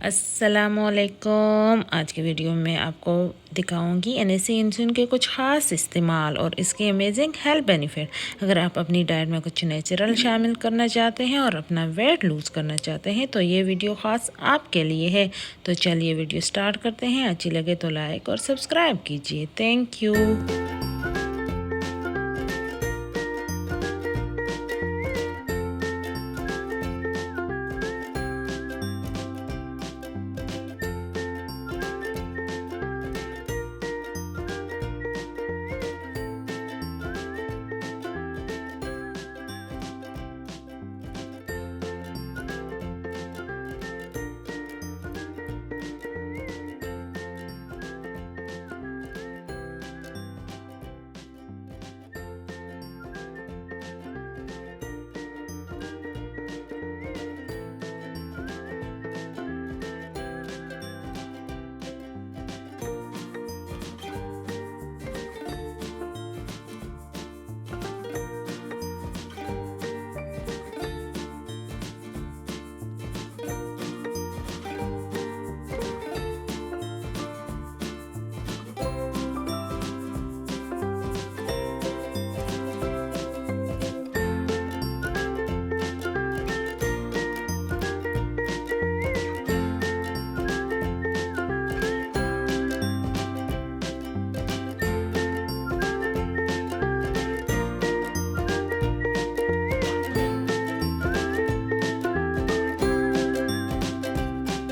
अस्सलामुअलैकुम। आज के वीडियो में आपको दिखाऊंगी एनएसी इंसुलिन के कुछ ख़ास इस्तेमाल और इसके अमेजिंग हेल्थ बेनिफिट। अगर आप अपनी डाइट में कुछ नेचुरल शामिल करना चाहते हैं और अपना वेट लूज़ करना चाहते हैं तो ये वीडियो ख़ास आपके लिए है। तो चलिए वीडियो स्टार्ट करते हैं। अच्छी लगे तो लाइक और सब्सक्राइब कीजिए। Thank you.